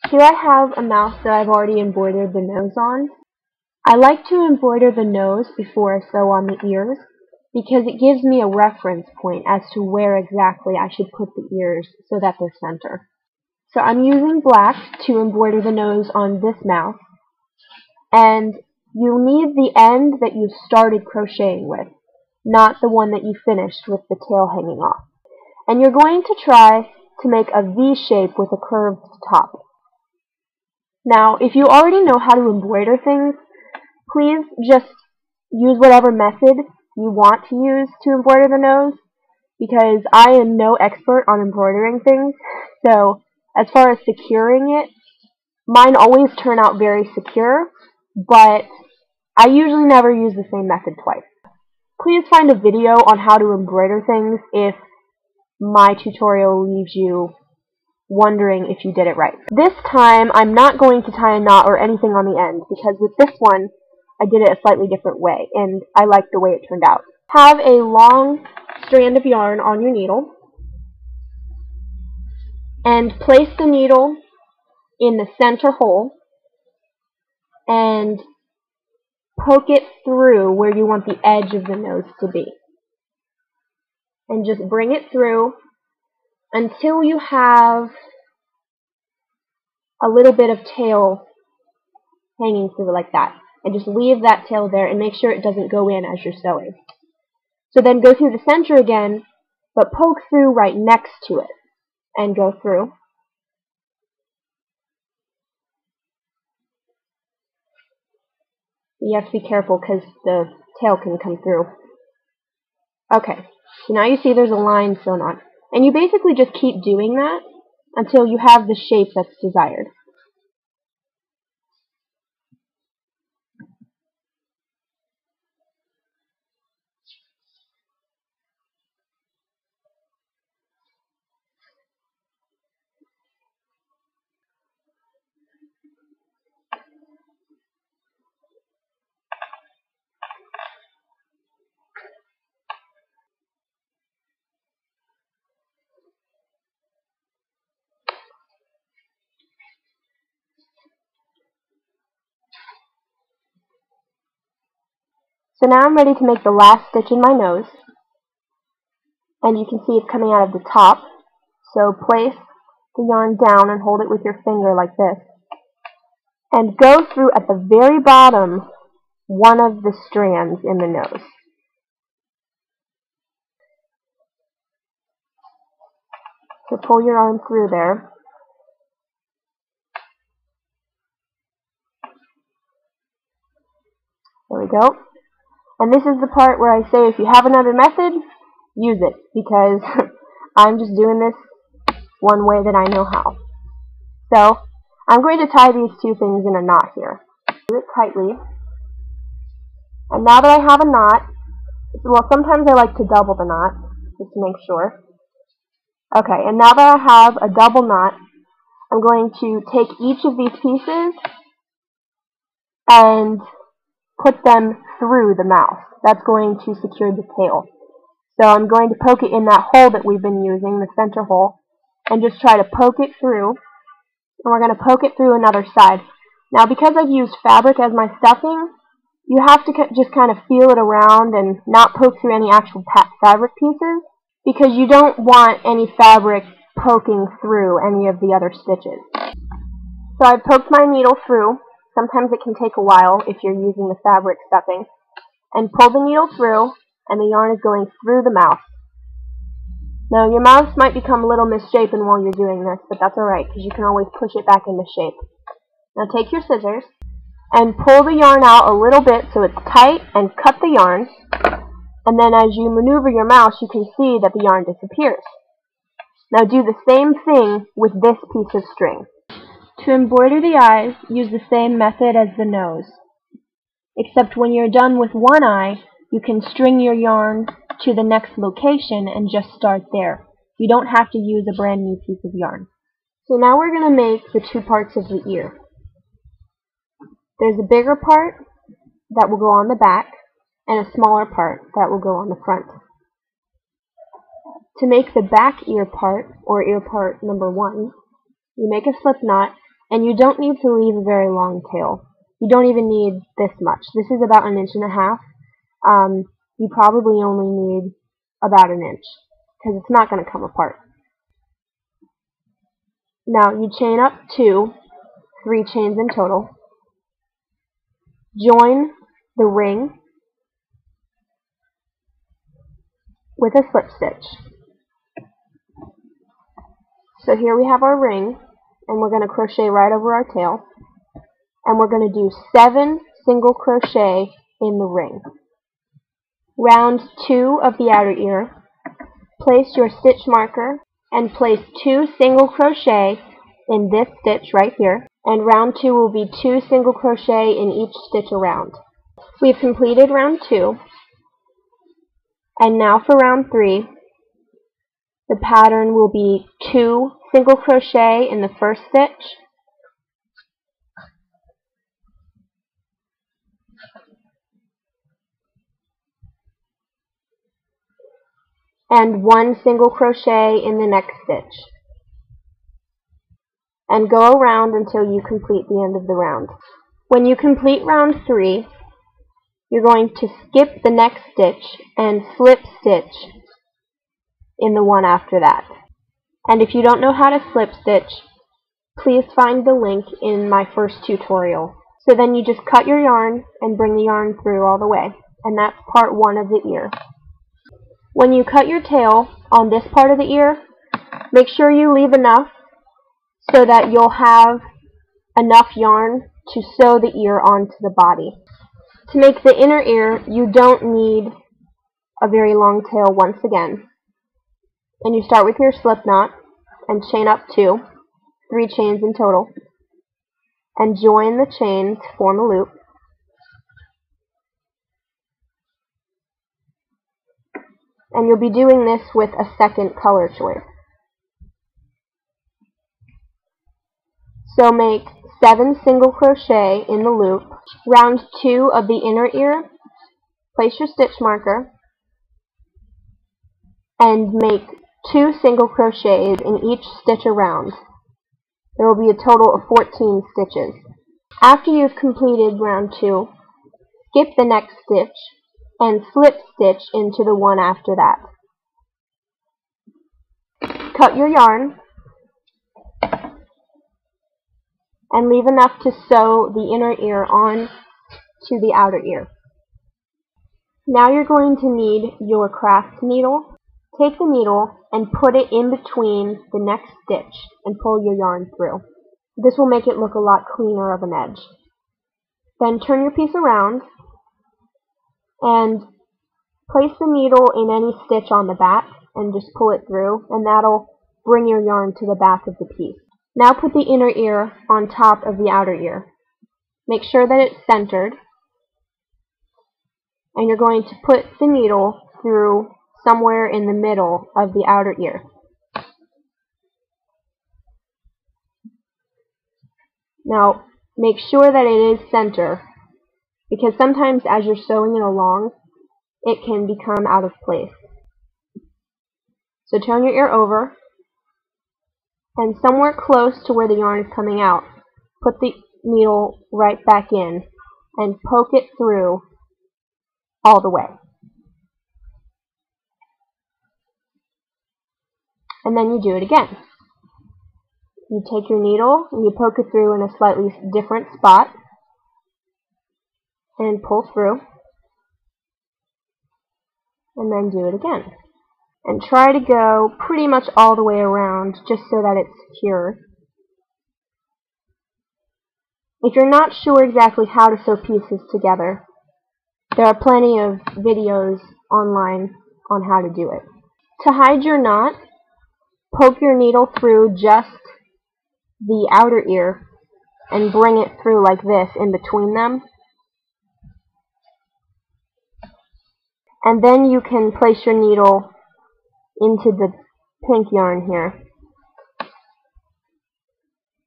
Here I have a mouse that I've already embroidered the nose on. I like to embroider the nose before I sew on the ears because it gives me a reference point as to where exactly I should put the ears so that they're center. So I'm using black to embroider the nose on this mouse, and you'll need the end that you started crocheting with, not the one that you finished with the tail hanging off. And you're going to try to make a V shape with a curved top. Now, if you already know how to embroider things, please just use whatever method you want to use to embroider the nose, because I am no expert on embroidering things, so as far as securing it, mine always turn out very secure, but I usually never use the same method twice. Please find a video on how to embroider things if my tutorial leaves you wondering if you did it right. This time, I'm not going to tie a knot or anything on the end, because with this one, I did it a slightly different way, and I like the way it turned out. Have a long strand of yarn on your needle, and place the needle in the center hole, and poke it through where you want the edge of the nose to be. And just bring it through until you have a little bit of tail hanging through like that. And just leave that tail there and make sure it doesn't go in as you're sewing. So then go through the center again, but poke through right next to it and go through. You have to be careful because the tail can come through. Okay, so now you see there's a line sewn on. And you basically just keep doing that until you have the shape that's desired. So now I'm ready to make the last stitch in my nose, and you can see it's coming out of the top. So place the yarn down and hold it with your finger like this, and go through at the very bottom one of the strands in the nose. So pull your arm through there. There we go. And this is the part where I say if you have another method, use it, because I'm just doing this one way that I know how. So, I'm going to tie these two things in a knot here. Do it tightly. And now that I have a knot, well, sometimes I like to double the knot, just to make sure. Okay, and now that I have a double knot, I'm going to take each of these pieces and put them through the mouth. That's going to secure the tail. So I'm going to poke it in that hole that we've been using, the center hole, and just try to poke it through. And we're going to poke it through another side. Now, because I've used fabric as my stuffing, you have to just kind of feel it around and not poke through any actual fabric pieces, because you don't want any fabric poking through any of the other stitches. So I've poked my needle through. Sometimes it can take a while if you're using the fabric stuffing. And pull the needle through, and the yarn is going through the mouth. Now, your mouth might become a little misshapen while you're doing this, but that's alright, because you can always push it back into shape. Now take your scissors, and pull the yarn out a little bit so it's tight, and cut the yarn. And then as you maneuver your mouse, you can see that the yarn disappears. Now do the same thing with this piece of string. To embroider the eyes, use the same method as the nose. Except when you're done with one eye, you can string your yarn to the next location and just start there. You don't have to use a brand new piece of yarn. So now we're going to make the two parts of the ear. There's a bigger part that will go on the back, and a smaller part that will go on the front. To make the back ear part, or ear part number 1, you make a slip knot And you don't need to leave a very long tail. You don't even need this much. This is about 1.5 inches. You probably only need about 1 inch, because it's not going to come apart. Now you chain up 3 chains in total. Join the ring with a slip stitch. So here we have our ring, and we're going to crochet right over our tail, and we're going to do 7 single crochet in the ring. Round 2 of the outer ear, place your stitch marker and place 2 single crochet in this stitch right here, and round 2 will be 2 single crochet in each stitch around. We've completed round 2, and now for round 3, the pattern will be 2 single crochet in the first stitch, and 1 single crochet in the next stitch, and go around until you complete the end of the round. When you complete round 3, you're going to skip the next stitch and slip stitch in the one after that. And if you don't know how to slip stitch, please find the link in my first tutorial. So then you just cut your yarn and bring the yarn through all the way, and that's part 1 of the ear. When you cut your tail on this part of the ear, make sure you leave enough so that you'll have enough yarn to sew the ear onto the body. To make the inner ear, you don't need a very long tail once again. And you start with your slip knot and chain up 2, 3 chains in total, and join the chain to form a loop. And you'll be doing this with a second color choice. So make 7 single crochet in the loop. Round 2 of the inner ear, place your stitch marker, and make 2 single crochets in each stitch around. There will be a total of 14 stitches. After you've completed round 2, skip the next stitch and slip stitch into the one after that. Cut your yarn and leave enough to sew the inner ear on to the outer ear. Now you're going to need your craft needle. Take the needle and put it in between the next stitch and pull your yarn through. This will make it look a lot cleaner of an edge. Then turn your piece around and place the needle in any stitch on the back and just pull it through, and that'll bring your yarn to the back of the piece. Now put the inner ear on top of the outer ear. Make sure that it's centered, and you're going to put the needle through somewhere in the middle of the outer ear. Now make sure that it is center, because sometimes as you're sewing it along, it can become out of place. So turn your ear over, and somewhere close to where the yarn is coming out, put the needle right back in and poke it through all the way. And then you do it again. You take your needle and you poke it through in a slightly different spot and pull through, and then do it again. And try to go pretty much all the way around just so that it's secure. If you're not sure exactly how to sew pieces together, there are plenty of videos online on how to do it. To hide your knot, poke your needle through just the outer ear and bring it through like this in between them. And then you can place your needle into the pink yarn here,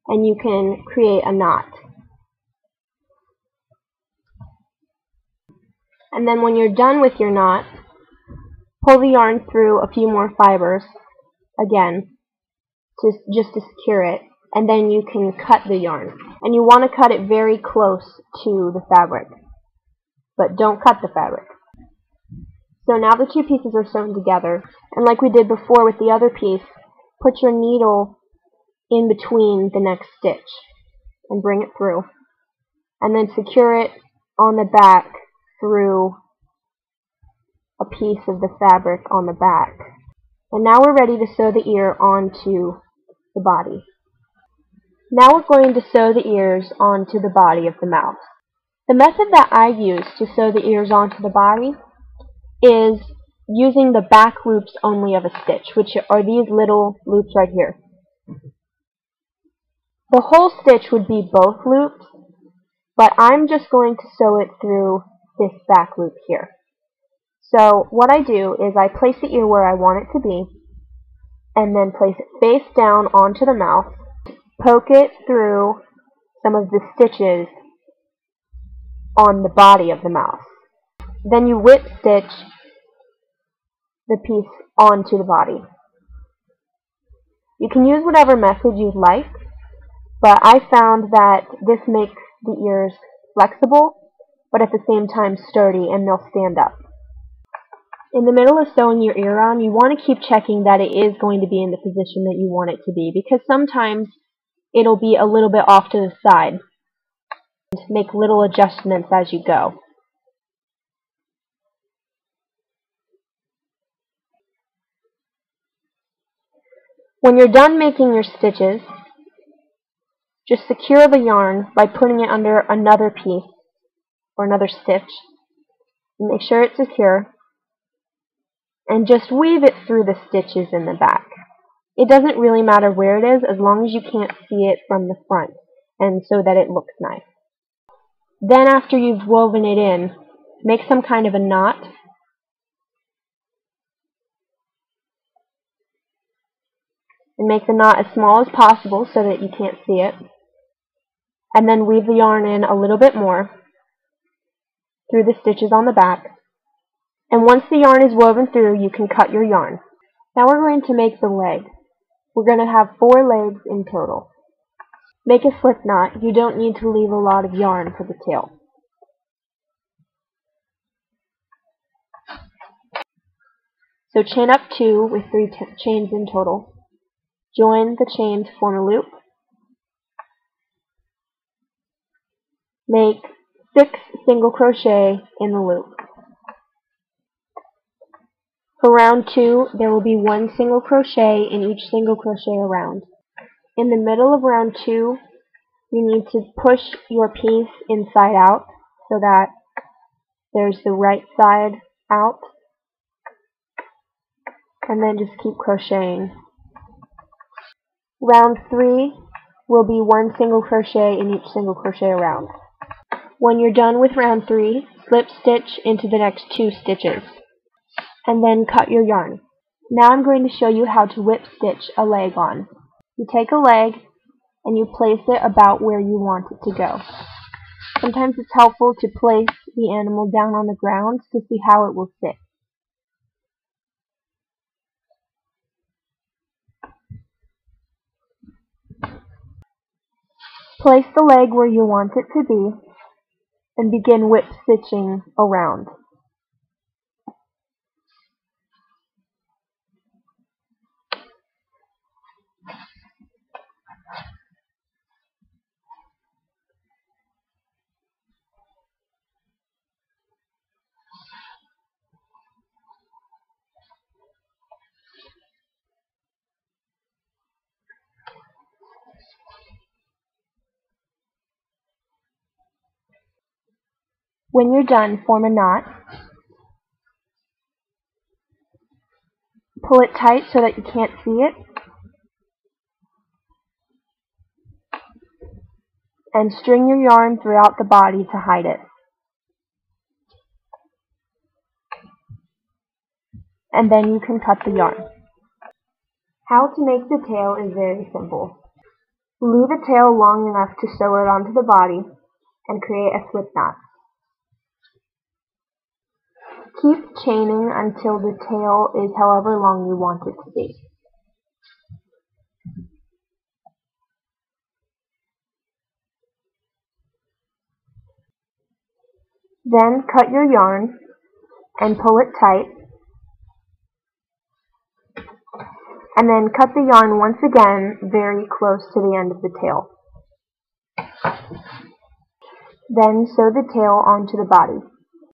and you can create a knot. And then when you're done with your knot, pull the yarn through a few more fibers, again, just to secure it, and then you can cut the yarn. And you want to cut it very close to the fabric, but don't cut the fabric. So now the two pieces are sewn together, and like we did before with the other piece, put your needle in between the next stitch and bring it through, and then secure it on the back through a piece of the fabric on the back. And now we're ready to sew the ear onto the body. Now we're going to sew the ears onto the body of the mouse. The method that I use to sew the ears onto the body is using the back loops only of a stitch, which are these little loops right here. The whole stitch would be both loops, but I'm just going to sew it through this back loop here. So what I do is I place the ear where I want it to be, and then place it face down onto the mouth, poke it through some of the stitches on the body of the mouse. Then you whip stitch the piece onto the body. You can use whatever method you'd like, but I found that this makes the ears flexible, but at the same time sturdy, and they'll stand up. In the middle of sewing your ear on, you want to keep checking that it is going to be in the position that you want it to be, because sometimes it'll be a little bit off to the side. Make little adjustments as you go. When you're done making your stitches, just secure the yarn by putting it under another piece or another stitch. Make sure it's secure, and just weave it through the stitches in the back. It doesn't really matter where it is, as long as you can't see it from the front, and so that it looks nice. Then after you've woven it in, make some kind of a knot. And make the knot as small as possible so that you can't see it. And then weave the yarn in a little bit more through the stitches on the back. And once the yarn is woven through, you can cut your yarn. Now we're going to make the leg. We're going to have 4 legs in total. Make a slip knot. You don't need to leave a lot of yarn for the tail. So chain up 2 with 3 chains in total. Join the chain to form a loop. Make 6 single crochet in the loop. For round 2, there will be 1 single crochet in each single crochet around. In the middle of round 2, you need to push your piece inside out so that there's the right side out, and then just keep crocheting. Round 3 will be 1 single crochet in each single crochet around. When you're done with round 3, slip stitch into the next 2 stitches, and then cut your yarn. Now I'm going to show you how to whip stitch a leg on. You take a leg and you place it about where you want it to go. Sometimes it's helpful to place the animal down on the ground to see how it will sit. Place the leg where you want it to be and begin whip stitching around. When you're done, form a knot. Pull it tight so that you can't see it. And string your yarn throughout the body to hide it. And then you can cut the yarn. How to make the tail is very simple. Leave a tail long enough to sew it onto the body and create a slip knot. Keep chaining until the tail is however long you want it to be. Then cut your yarn and pull it tight, and then cut the yarn once again very close to the end of the tail. Then sew the tail onto the body.